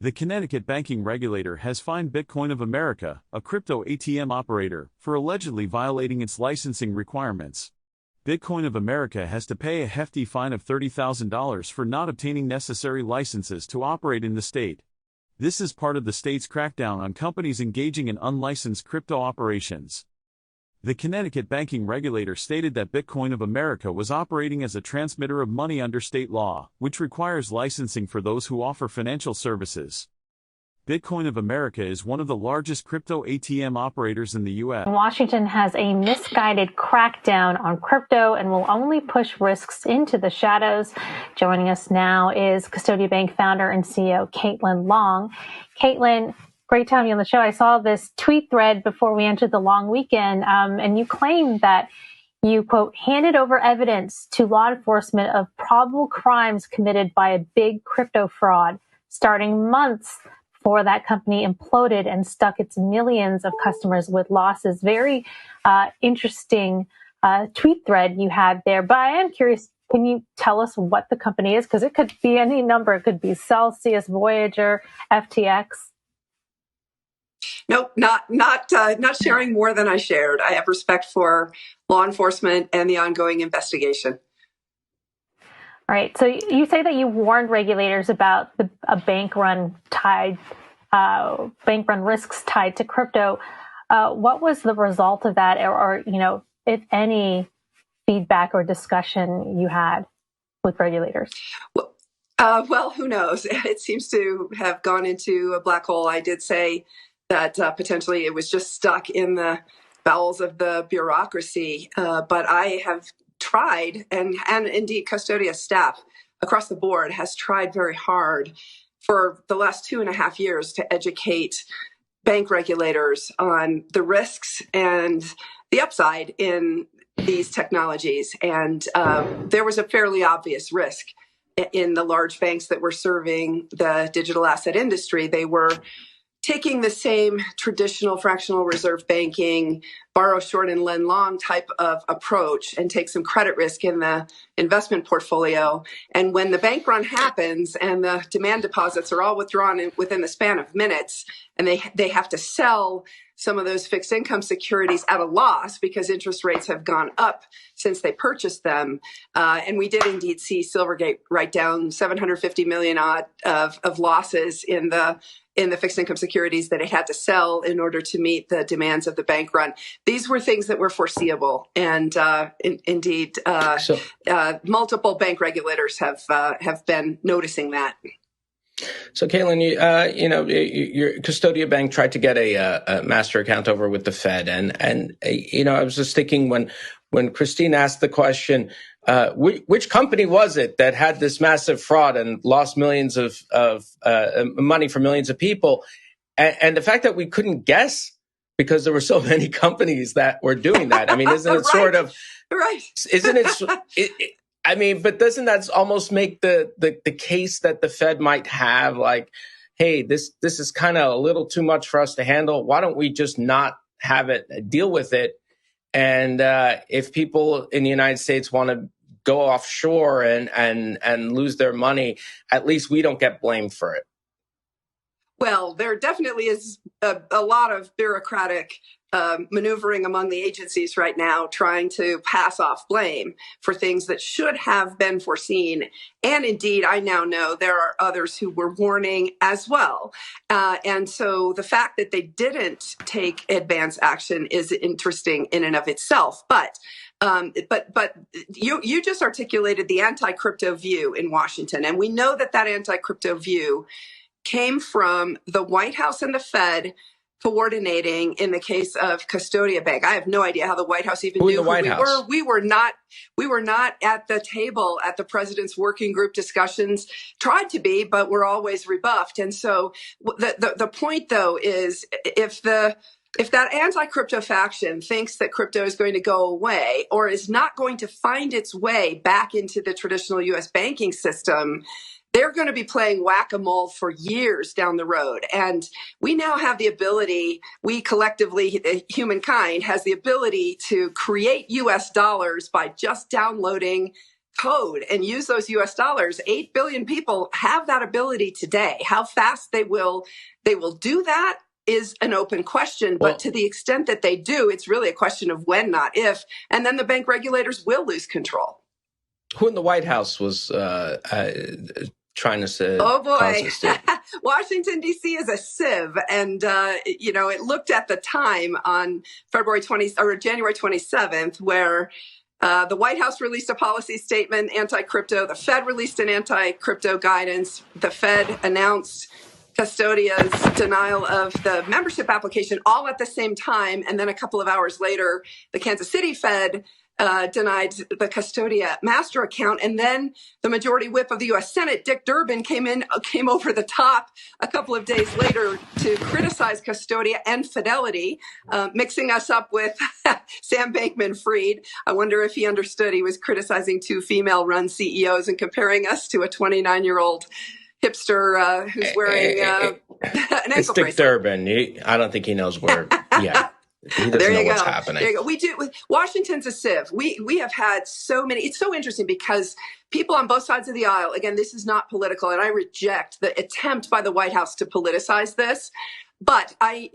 The Connecticut banking regulator has fined Bitcoin of America, a crypto ATM operator, for allegedly violating its licensing requirements. Bitcoin of America has to pay a hefty fine of $30,000 for not obtaining necessary licenses to operate in the state. This is part of the state's crackdown on companies engaging in unlicensed crypto operations. The Connecticut banking regulator stated that Bitcoin of America was operating as a transmitter of money under state law, which requires licensing for those who offer financial services. Bitcoin of America is one of the largest crypto ATM operators in the U.S. Washington has a misguided crackdown on crypto and will only push risks into the shadows. Joining us now is Custodia Bank founder and CEO Caitlin Long. Caitlin, great to have you on the show. I saw this tweet thread before we entered the long weekend, and you claimed that you, quote, handed over evidence to law enforcement of probable crimes committed by a big crypto fraud starting months before that company imploded and stuck its millions of customers with losses. Very interesting tweet thread you had there. But I am curious, can you tell us what the company is? Because it could be any number. It could be Celsius, Voyager, FTX. Nope, not sharing more than I shared. I have respect for law enforcement and the ongoing investigation. All right. So you say that you warned regulators about a bank run risks tied to crypto. What was the result of that, or if any, feedback or discussion you had with regulators? Well, who knows? It seems to have gone into a black hole. I did say that potentially it was just stuck in the bowels of the bureaucracy. But I have tried, and indeed Custodia staff across the board has tried very hard for the last 2.5 years to educate bank regulators on the risks and the upside in these technologies. And there was a fairly obvious risk in the large banks that were serving the digital asset industry. They were taking the same traditional fractional reserve banking, borrow short and lend long type of approach and take some credit risk in the investment portfolio. And when the bank run happens and the demand deposits are all withdrawn within the span of minutes, and they have to sell some of those fixed income securities at a loss because interest rates have gone up since they purchased them. And we did indeed see Silvergate write down $750 million odd of losses in the fixed income securities that it had to sell in order to meet the demands of the bank run. These were things that were foreseeable, and indeed, multiple bank regulators have been noticing that. So, Caitlin, your Custodia Bank tried to get a master account over with the Fed, and I was just thinking when Christine asked the question, which company was it that had this massive fraud and lost millions of money for millions of people, and the fact that we couldn't guess because there were so many companies that were doing that. I mean, isn't it sort of right? Isn't it? I mean, but doesn't that almost make the case that the Fed might have, like, hey, this is kind of a little too much for us to handle. Why don't we just not have it, deal with it? And if people in the United States want to go offshore and lose their money, at least we don't get blamed for it. Well, there definitely is a lot of bureaucratic maneuvering among the agencies right now, trying to pass off blame for things that should have been foreseen. And indeed, I now know there are others who were warning as well. And so the fact that they didn't take advance action is interesting in and of itself. But you just articulated the anti-crypto view in Washington. And we know that anti-crypto view came from the White House and the Fed coordinating in the case of Custodia Bank. I have no idea how the White House even knew who we were. We were not at the table at the president's working group discussions. Tried to be, but we're always rebuffed. And so the point, though, is if that anti-crypto faction thinks that crypto is going to go away or is not going to find its way back into the traditional U.S. banking system, they're going to be playing whack-a-mole for years down the road. And we now have the ability, we collectively, humankind, has the ability to create U.S. dollars by just downloading code and use those US dollars. 8 billion people have that ability today. How fast they will do that is an open question. But to the extent that they do, it's really a question of when, not if. And then the bank regulators will lose control. Who in the White House was trying to say? Oh boy, Washington D.C. is a sieve, and it looked at the time on January 27th, where the White House released a policy statement anti-crypto. The Fed released an anti-crypto guidance. The Fed announced Custodia's denial of the membership application, all at the same time, and then a couple of hours later, the Kansas City Fed denied the Custodia master account. And then the majority whip of the U.S. Senate, Dick Durbin, came over the top a couple of days later to criticize Custodia and Fidelity, mixing us up with Sam Bankman-Fried. I wonder if he understood he was criticizing two female-run CEOs and comparing us to a 29-year-old hipster who's wearing an ankle It's Dick bracelet. Durbin. I don't think he knows where. Yeah. He doesn't know what's happening. There you go. We do. Washington's a sieve. We have had so many. It's so interesting because people on both sides of the aisle, again, this is not political, and I reject the attempt by the White House to politicize this. But I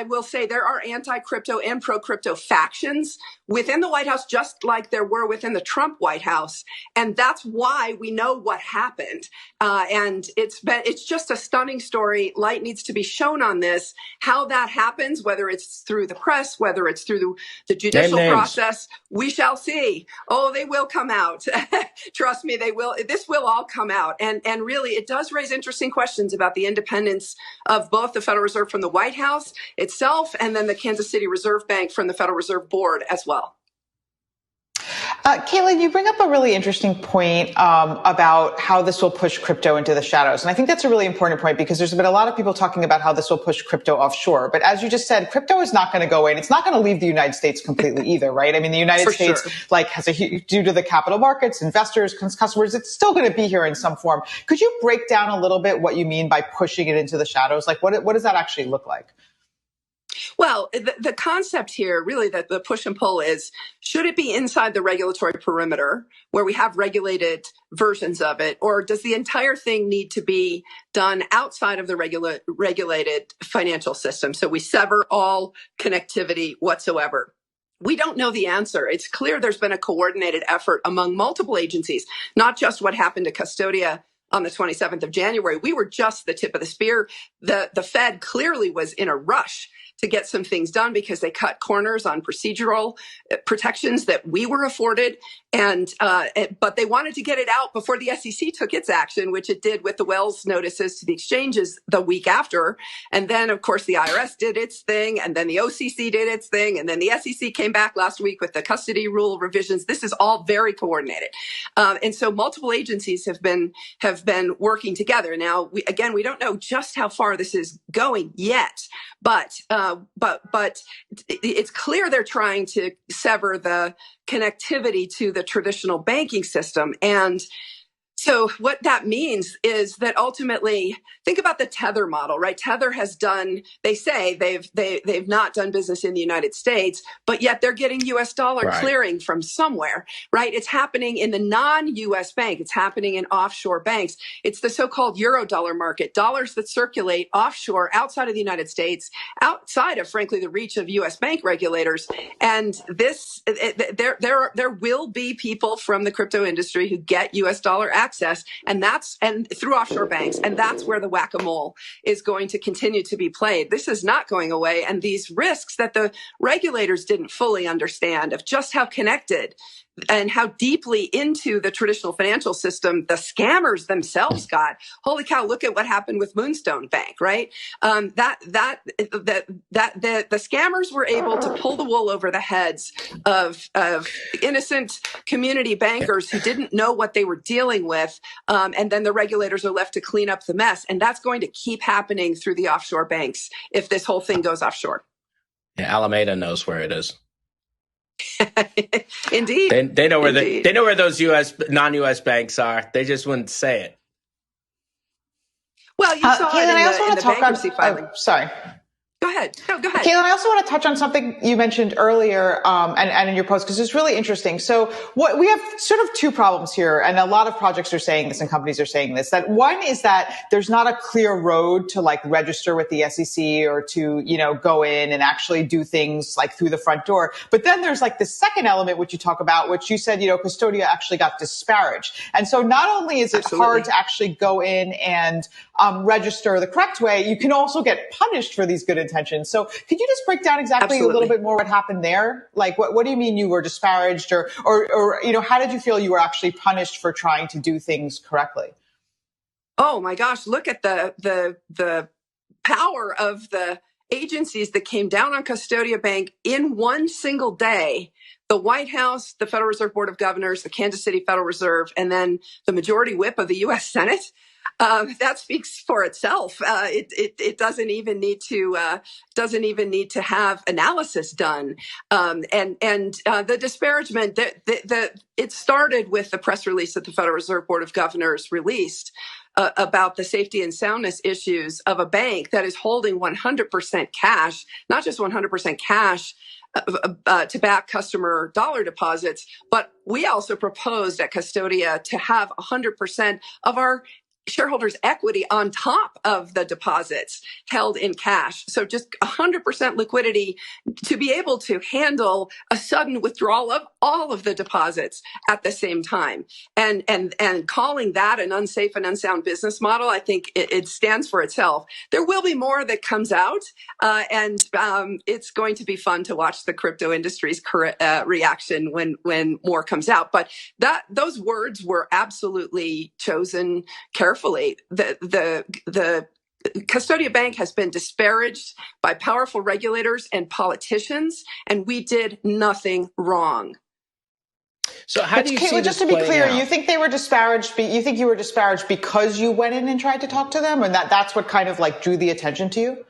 will say there are anti-crypto and pro-crypto factions within the White House, just like there were within the Trump White House. And that's why we know what happened. And it's just a stunning story. Light needs to be shown on this. How that happens, whether it's through the press, whether it's through the judicial process, we shall see. Oh, they will come out. Trust me, they will. This will all come out. And really, it does raise interesting questions about the independence of both the Federal Reserve from the White House itself, and then the Kansas City Reserve Bank from the Federal Reserve Board as well. Caitlin, you bring up a really interesting point about how this will push crypto into the shadows. And I think that's a really important point because there's been a lot of people talking about how this will push crypto offshore. But as you just said, crypto is not going to go away, and it's not going to leave the United States completely either, right? I mean, the United States, has due to the capital markets, investors, customers, it's still going to be here in some form. Could you break down a little bit what you mean by pushing it into the shadows? Like, what does that actually look like? Well, the concept here, really, that the push and pull is, should it be inside the regulatory perimeter where we have regulated versions of it, or does the entire thing need to be done outside of the regulated financial system? So we sever all connectivity whatsoever. We don't know the answer. It's clear there's been a coordinated effort among multiple agencies, not just what happened to Custodia on the 27th of January. We were just the tip of the spear. The Fed clearly was in a rush to get some things done because they cut corners on procedural protections that we were afforded. But they wanted to get it out before the SEC took its action, which it did with the Wells notices to the exchanges the week after. And then, of course, the IRS did its thing, and then the OCC did its thing, and then the SEC came back last week with the custody rule revisions. This is all very coordinated. And so multiple agencies have been working together. Now, we don't know just how far this is going yet, but it's clear they're trying to sever the connectivity to the traditional banking system. And so what that means is that ultimately, think about the Tether model, right? Tether has done, they say they've not done business in the United States, but yet they're getting US dollar clearing from somewhere, right? It's happening in the non-US bank. It's happening in offshore banks. It's the so-called Eurodollar market, dollars that circulate offshore outside of the United States, outside of, frankly, the reach of US bank regulators. And there will be people from the crypto industry who get US dollar access, and through offshore banks, and that's where the whack-a-mole is going to continue to be played. This is not going away, and these risks that the regulators didn't fully understand of just how connected and how deeply into the traditional financial system the scammers themselves got. Holy cow! Look at what happened with Moonstone Bank, right? The scammers were able to pull the wool over the heads of innocent community bankers who didn't know what they were dealing with, and then the regulators are left to clean up the mess, and that's going to keep happening through the offshore banks if this whole thing goes offshore. Yeah, Alameda knows where it is. Indeed. They know where they know where those non-US banks are. They just wouldn't say it. Well, you saw it in the bankruptcy filing. Sorry. Go ahead. No, go ahead. Caitlin, I also want to touch on something you mentioned earlier, and in your post, because it's really interesting. So what we have sort of two problems here, and a lot of projects are saying this and companies are saying this, that one is that there's not a clear road to like register with the SEC or to, go in and actually do things like through the front door. But then there's like the second element, which you talk about, which you said, Custodia actually got disparaged. And so not only is it hard to actually go in and register the correct way, you can also get punished for these good intentions. So could you just break down exactly a little bit more what happened there? Like, what do you mean you were disparaged, or how did you feel you were actually punished for trying to do things correctly? Oh my gosh, look at the power of the agencies that came down on Custodia Bank in one single day. The White House, the Federal Reserve Board of Governors, the Kansas City Federal Reserve, and then the majority whip of the U.S. Senate. That speaks for itself. It doesn't even need to have analysis done. And the disparagement it started with the press release that the Federal Reserve Board of Governors released about the safety and soundness issues of a bank that is holding 100% cash, not just 100% cash to back customer dollar deposits, but we also proposed at Custodia to have 100% of our shareholders' equity on top of the deposits held in cash. So just 100% liquidity to be able to handle a sudden withdrawal of all of the deposits at the same time. And calling that an unsafe and unsound business model, I think it stands for itself. There will be more that comes out, and it's going to be fun to watch the crypto industry's reaction when more comes out. But those words were absolutely chosen carefully. The Custodia Bank has been disparaged by powerful regulators and politicians, and we did nothing wrong. So how do you see this just to be clear, out? you think they were disparaged? You think you were disparaged because you went in and tried to talk to them, and that's what kind of like drew the attention to you?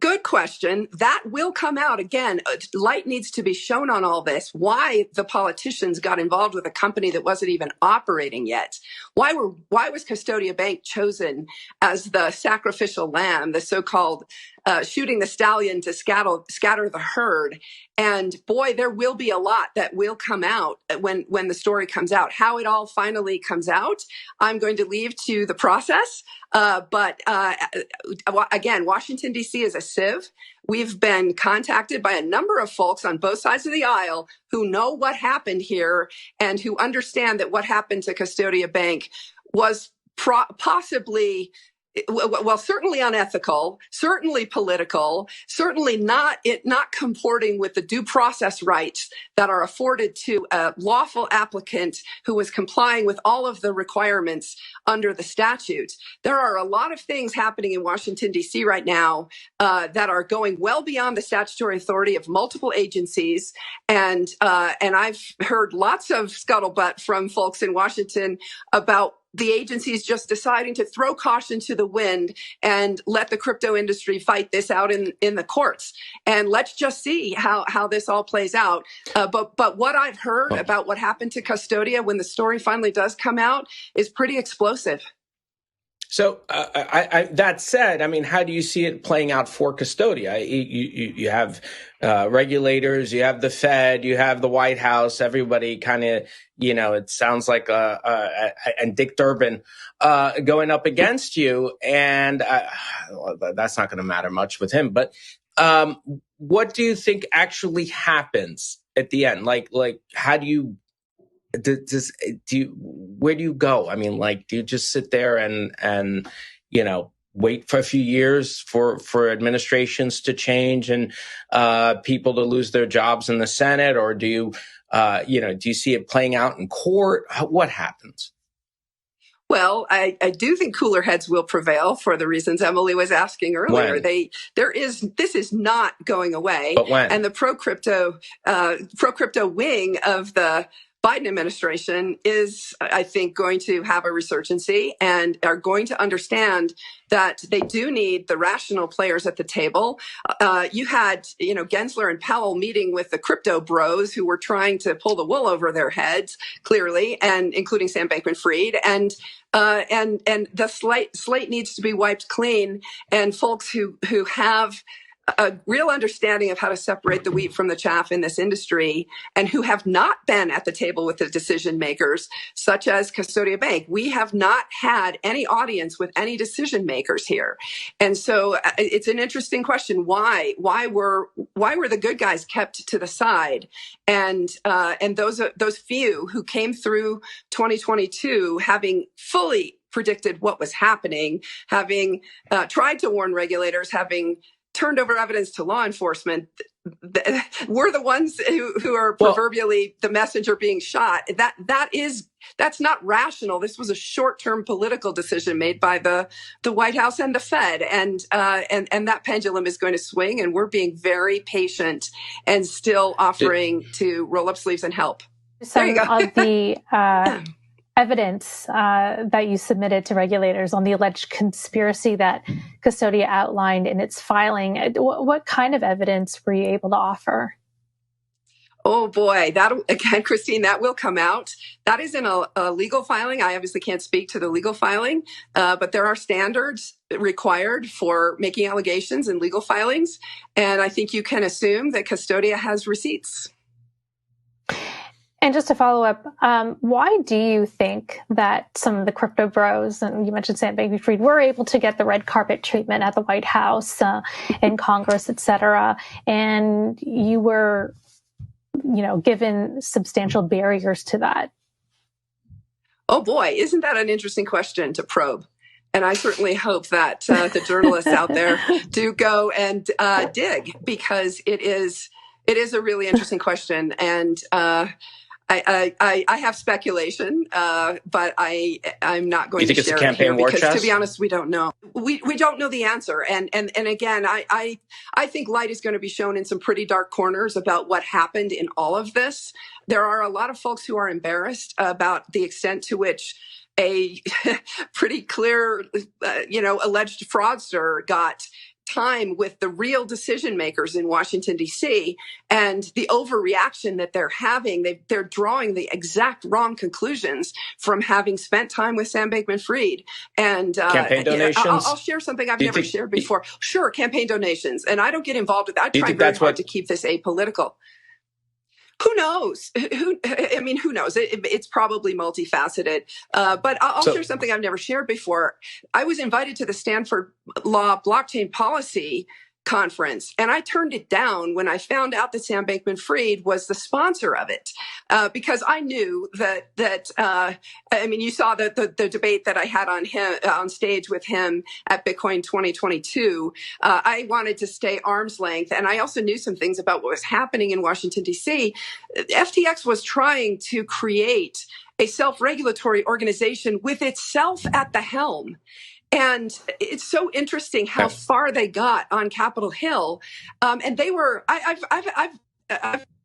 Good question. That will come out. Again, light needs to be shown on all this. Why the politicians got involved with a company that wasn't even operating yet. Why was Custodia Bank chosen as the sacrificial lamb, the so-called shooting the stallion to scatter the herd? And boy, there will be a lot that will come out when the story comes out. How it all finally comes out, I'm going to leave to the process. But again, Washington, D.C. is a sieve. We've been contacted by a number of folks on both sides of the aisle who know what happened here and who understand that what happened to Custodia Bank was possibly, well, certainly unethical, certainly political, certainly not comporting with the due process rights that are afforded to a lawful applicant who was complying with all of the requirements under the statute. There are a lot of things happening in Washington, D.C. right now that are going well beyond the statutory authority of multiple agencies. And I've heard lots of scuttlebutt from folks in Washington about the agencies just deciding to throw caution to the wind and let the crypto industry fight this out in the courts. And let's just see how this all plays out. But what I've heard about what happened to Custodia when the story finally does come out is pretty explosive. So that said, I mean, how do you see it playing out for Custodia? You have regulators, you have the Fed, you have the White House, everybody kind of, it sounds like and Dick Durbin going up against you. And that's not going to matter much with him. But what do you think actually happens at the end? Like how do you where do you go? I mean, do you just sit there and wait for a few years for administrations to change and people to lose their jobs in the Senate, or do you do you see it playing out in court? What happens? Well, I do think cooler heads will prevail for the reasons Emily was asking earlier. When? This is not going away. But when? And the pro crypto wing of the Biden administration is, I think, going to have a resurgency and are going to understand that they do need the rational players at the table. You had, Gensler and Powell meeting with the crypto bros who were trying to pull the wool over their heads, clearly, and including Sam Bankman-Fried. And the slate needs to be wiped clean. And folks who have a real understanding of how to separate the wheat from the chaff in this industry, and who have not been at the table with the decision makers, such as Custodia Bank. We have not had any audience with any decision makers here. And so it's an interesting question. Why were the good guys kept to the side? And those few who came through 2022 having fully predicted what was happening, having tried to warn regulators, having turned over evidence to law enforcement, we're the ones who are proverbially the messenger being shot. That's not rational. This was a short-term political decision made by the White House and the Fed, and that pendulum is going to swing. And we're being very patient and still offering to roll up sleeves and help. Some of the evidence that you submitted to regulators on the alleged conspiracy that Custodia outlined in its filing. What kind of evidence were you able to offer? Oh boy, Christine, that will come out. That is in a legal filing. I obviously can't speak to the legal filing, but there are standards required for making allegations in legal filings. And I think you can assume that Custodia has receipts. And just to follow up, why do you think that some of the crypto bros, and you mentioned Sam Bankman-Fried, were able to get the red carpet treatment at the White House, in Congress, et cetera, and you were, given substantial barriers to that? Oh boy, isn't that an interesting question to probe? And I certainly hope that the journalists out there do go and dig, because it is a really interesting question. And I have speculation, but I'm not going to share it here. You think it's a campaign war chest? To be honest, we don't know. We don't know the answer. And again, I think light is going to be shown in some pretty dark corners about what happened in all of this. There are a lot of folks who are embarrassed about the extent to which a pretty clear, alleged fraudster got time with the real decision makers in Washington, D.C., and the overreaction that they're having. They're drawing the exact wrong conclusions from having spent time with Sam Bankman-Fried. And campaign donations. I'll share something I've never shared before. Sure, campaign donations. And I don't get involved with that. I try very hard to keep this apolitical. Who knows? Who knows? It's probably multifaceted. But I'll share something I've never shared before. I was invited to the Stanford Law Blockchain Policy Conference, and I turned it down when I found out that Sam Bankman-Fried was the sponsor of it, because I knew that you saw the debate that I had on stage with him at Bitcoin 2022. I wanted to stay arm's length, and I also knew some things about what was happening in Washington, D.C. FTX was trying to create a self-regulatory organization with itself at the helm. And it's so interesting how far they got on Capitol Hill. And they were, I've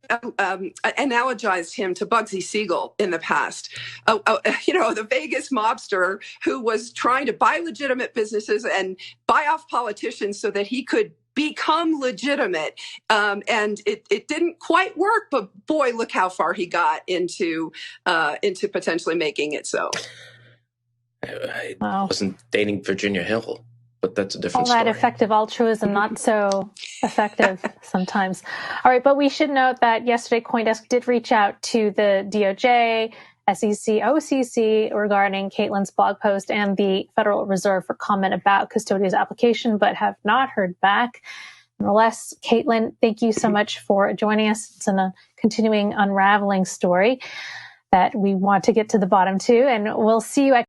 analogized him to Bugsy Siegel in the past. The Vegas mobster who was trying to buy legitimate businesses and buy off politicians so that he could become legitimate. And it didn't quite work, but boy, look how far he got into potentially making it so. I wasn't dating Virginia Hill, but that's a different story. All that effective altruism, not so effective sometimes. All right, but we should note that yesterday CoinDesk did reach out to the DOJ, SEC, OCC regarding Caitlin's blog post and the Federal Reserve for comment about Custodia's application, but have not heard back. Nonetheless, Caitlin, thank you so much for joining us. It's a continuing unraveling story that we want to get to the bottom to, and we'll see you at